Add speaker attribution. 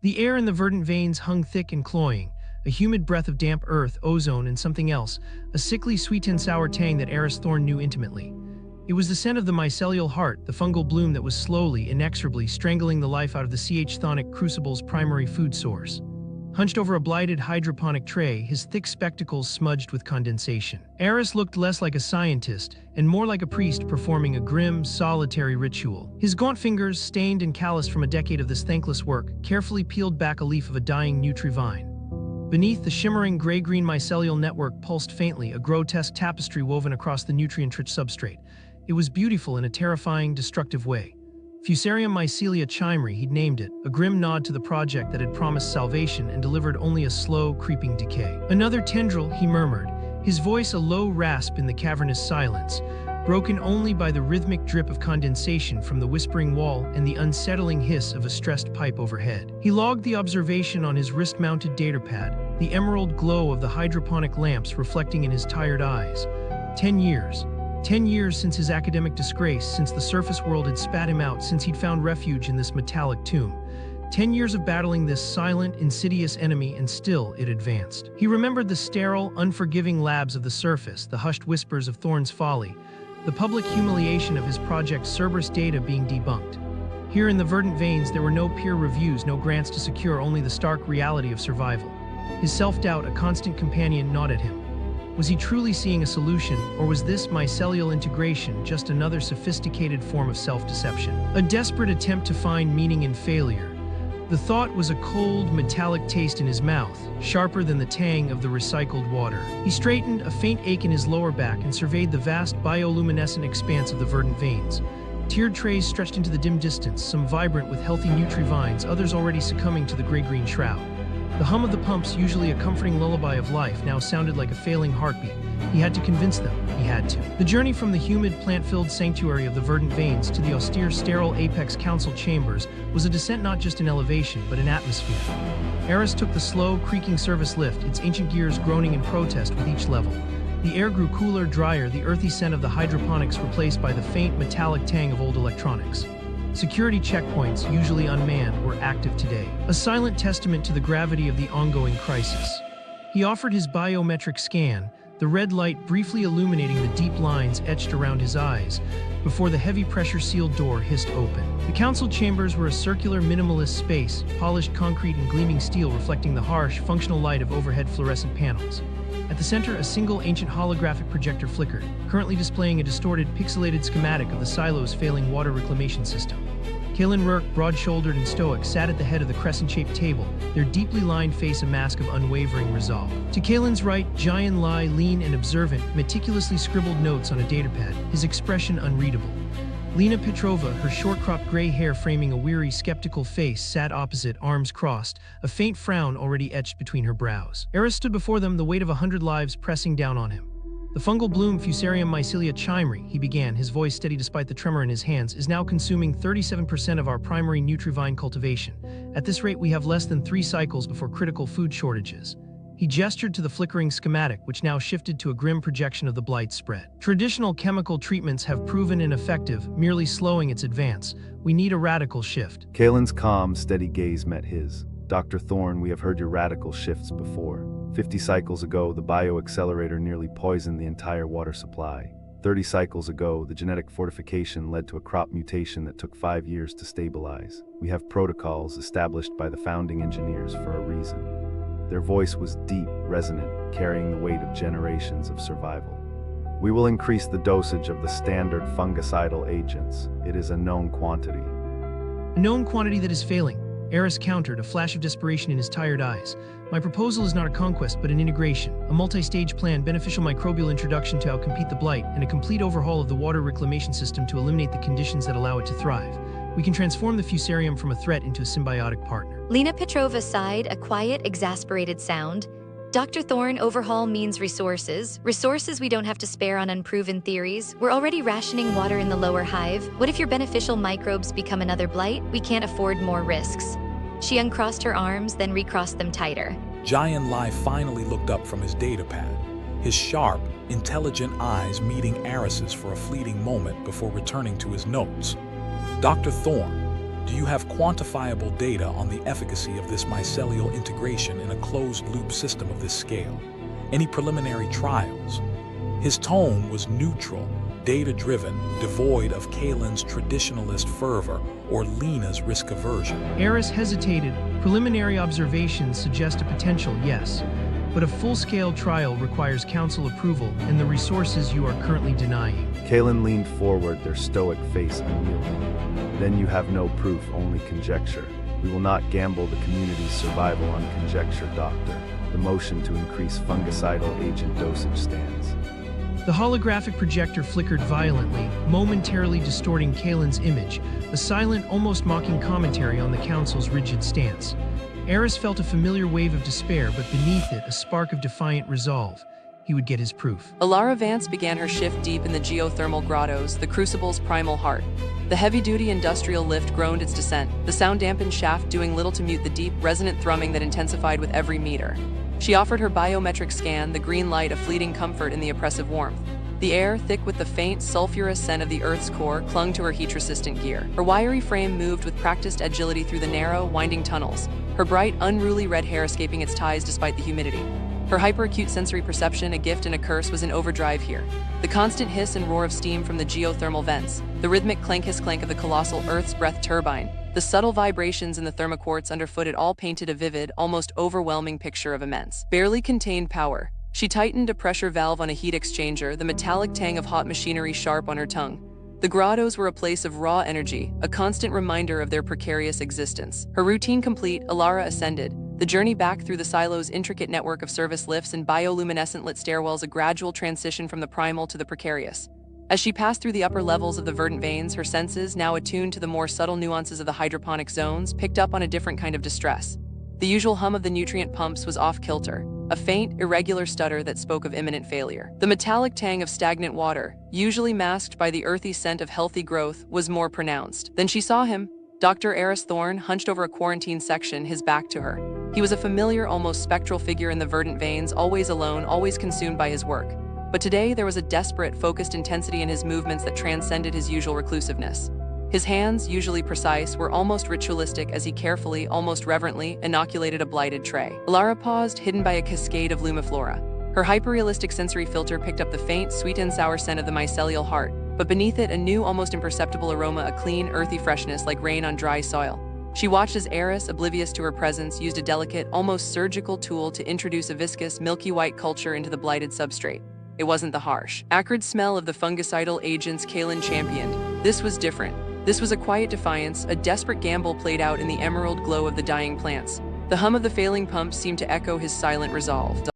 Speaker 1: The air in the verdant veins hung thick and cloying, a humid breath of damp earth, ozone, and something else, a sickly sweet and sour tang that Eris Thorne knew intimately. It was the scent of the mycelial heart, the fungal bloom that was slowly, inexorably strangling the life out of the chthonic crucible's primary food source. Hunched over a blighted hydroponic tray, his thick spectacles smudged with condensation. Eris looked less like a scientist and more like a priest performing a grim, solitary ritual. His gaunt fingers, stained and calloused from a decade of this thankless work, carefully peeled back a leaf of a dying Nutrivine. Beneath, the shimmering gray-green mycelial network pulsed faintly, a grotesque tapestry woven across the nutrient-rich substrate. It was beautiful in a terrifying, destructive way. Fusarium mycelia chimeri, he'd named it, a grim nod to the project that had promised salvation and delivered only a slow, creeping decay. Another tendril, he murmured, his voice a low rasp in the cavernous silence, broken only by the rhythmic drip of condensation from the whispering wall and the unsettling hiss of a stressed pipe overhead. He logged the observation on his wrist-mounted datapad, the emerald glow of the hydroponic lamps reflecting in his tired eyes. 10 years. 10 years since his academic disgrace, since the surface world had spat him out, since he'd found refuge in this metallic tomb. 10 years of battling this silent, insidious enemy, and still it advanced. He remembered the sterile, unforgiving labs of the surface, the hushed whispers of Thorne's folly, the public humiliation of his project's Cerberus data being debunked. Here in the verdant veins, there were no peer reviews, no grants to secure, only the stark reality of survival. His self-doubt, a constant companion, gnawed at him. Was he truly seeing a solution, or was this mycelial integration just another sophisticated form of self-deception? A desperate attempt to find meaning in failure. The thought was a cold, metallic taste in his mouth, sharper than the tang of the recycled water. He straightened, a faint ache in his lower back, and surveyed the vast bioluminescent expanse of the verdant veins. Tiered trays stretched into the dim distance, some vibrant with healthy Nutrivines, others already succumbing to the gray-green shroud. The hum of the pumps, usually a comforting lullaby of life, now sounded like a failing heartbeat. He had to convince them. He had to. The journey from the humid, plant-filled sanctuary of the verdant veins to the austere, sterile apex council chambers was a descent not just in elevation, but in atmosphere. Eris took the slow, creaking service lift, its ancient gears groaning in protest with each level. The air grew cooler, drier, the earthy scent of the hydroponics replaced by the faint, metallic tang of old electronics. Security checkpoints, usually unmanned, were active today, a silent testament to the gravity of the ongoing crisis. He offered his biometric scan, the red light briefly illuminating the deep lines etched around his eyes, before the heavy pressure-sealed door hissed open. The council chambers were a circular, minimalist space, polished concrete and gleaming steel reflecting the harsh, functional light of overhead fluorescent panels. At the center, a single ancient holographic projector flickered, currently displaying a distorted, pixelated schematic of the silo's failing water reclamation system. Kaelin Rourke, broad-shouldered and stoic, sat at the head of the crescent-shaped table, their deeply lined face a mask of unwavering resolve. To Kaelin's right, Jian Lai, lean and observant, meticulously scribbled notes on a datapad, his expression unreadable. Lena Petrova, her short-cropped gray hair framing a weary, skeptical face, sat opposite, arms crossed, a faint frown already etched between her brows. Eris stood before them, the weight of 100 lives pressing down on him. The fungal bloom Fusarium mycelia chimeri, he began, his voice steady despite the tremor in his hands, is now consuming 37% of our primary Nutrivine cultivation. At this rate, we have less than 3 cycles before critical food shortages. He gestured to the flickering schematic, which now shifted to a grim projection of the blight spread. Traditional chemical treatments have proven ineffective, merely slowing its advance. We need a radical shift.
Speaker 2: Kaelin's calm, steady gaze met his. Dr. Thorne, we have heard your radical shifts before. 50 cycles ago, the bioaccelerator nearly poisoned the entire water supply. 30 cycles ago, the genetic fortification led to a crop mutation that took 5 years to stabilize. We have protocols established by the founding engineers for a reason. Their voice was deep, resonant, carrying the weight of generations of survival. We will increase the dosage of the standard fungicidal agents. It is a known quantity.
Speaker 1: A known quantity that is failing. Eris countered, a flash of desperation in his tired eyes. My proposal is not a conquest, but an integration, a multi-stage plan, beneficial microbial introduction to outcompete the blight, and a complete overhaul of the water reclamation system to eliminate the conditions that allow it to thrive. We can transform the Fusarium from a threat into a symbiotic partner.
Speaker 3: Lena Petrova sighed, a quiet, exasperated sound. Dr. Thorne, overhaul means resources. Resources we don't have to spare on unproven theories. We're already rationing water in the lower hive. What if your beneficial microbes become another blight? We can't afford more risks. She uncrossed her arms, then recrossed them tighter.
Speaker 4: Jian Lai finally looked up from his datapad, his sharp, intelligent eyes meeting Eris's for a fleeting moment before returning to his notes. Dr. Thorne, Do you have quantifiable data on the efficacy of this mycelial integration in a closed-loop system of this scale? Any preliminary trials? His tone was neutral, data-driven, devoid of Kalen's traditionalist fervor or Lena's risk aversion.
Speaker 1: Eris hesitated. Preliminary observations suggest a potential yes, but a full-scale trial requires council approval and the resources you are currently denying.
Speaker 2: Kalen leaned forward, their stoic face unyielding. Then you have no proof, only conjecture. We will not gamble the community's survival on conjecture, Doctor. The motion to increase fungicidal agent dosage stands.
Speaker 1: The holographic projector flickered violently, momentarily distorting Kalen's image, a silent, almost mocking commentary on the council's rigid stance. Eris felt a familiar wave of despair, but beneath it, a spark of defiant resolve. He would get his proof.
Speaker 5: Alara Vance began her shift deep in the geothermal grottos, the crucible's primal heart. The heavy-duty industrial lift groaned its descent, the sound-dampened shaft doing little to mute the deep, resonant thrumming that intensified with every meter. She offered her biometric scan, the green light a fleeting comfort in the oppressive warmth. The air, thick with the faint, sulfurous scent of the Earth's core, clung to her heat-resistant gear. Her wiry frame moved with practiced agility through the narrow, winding tunnels, her bright, unruly red hair escaping its ties despite the humidity. Her hyper-acute sensory perception, a gift and a curse, was in overdrive here. The constant hiss and roar of steam from the geothermal vents, the rhythmic clank-hiss-clank of the colossal Earth's breath turbine, the subtle vibrations in the thermoquartz underfoot, it all painted a vivid, almost overwhelming picture of immense, barely contained power. She tightened a pressure valve on a heat exchanger, the metallic tang of hot machinery sharp on her tongue. The grottos were a place of raw energy, a constant reminder of their precarious existence. Her routine complete, Alara ascended. The journey back through the silo's intricate network of service lifts and bioluminescent lit stairwells, a gradual transition from the primal to the precarious. As she passed through the upper levels of the verdant veins, her senses, now attuned to the more subtle nuances of the hydroponic zones, picked up on a different kind of distress. The usual hum of the nutrient pumps was off-kilter, a faint, irregular stutter that spoke of imminent failure. The metallic tang of stagnant water, usually masked by the earthy scent of healthy growth, was more pronounced. Then she saw him, Dr. Eris Thorne, hunched over a quarantine section, his back to her. He was a familiar, almost spectral figure in the verdant veins, always alone, always consumed by his work. But today there was a desperate, focused intensity in his movements that transcended his usual reclusiveness. His hands, usually precise, were almost ritualistic as he carefully, almost reverently, inoculated a blighted tray. Alara paused, hidden by a cascade of lumiflora. Her hyperrealistic sensory filter picked up the faint, sweet and sour scent of the mycelial heart, but beneath it a new, almost imperceptible aroma, a clean, earthy freshness like rain on dry soil. She watched as Eris, oblivious to her presence, used a delicate, almost surgical tool to introduce a viscous, milky white culture into the blighted substrate. It wasn't the harsh, acrid smell of the fungicidal agents Kalen championed. This was different. This was a quiet defiance, a desperate gamble played out in the emerald glow of the dying plants. The hum of the failing pumps seemed to echo his silent resolve.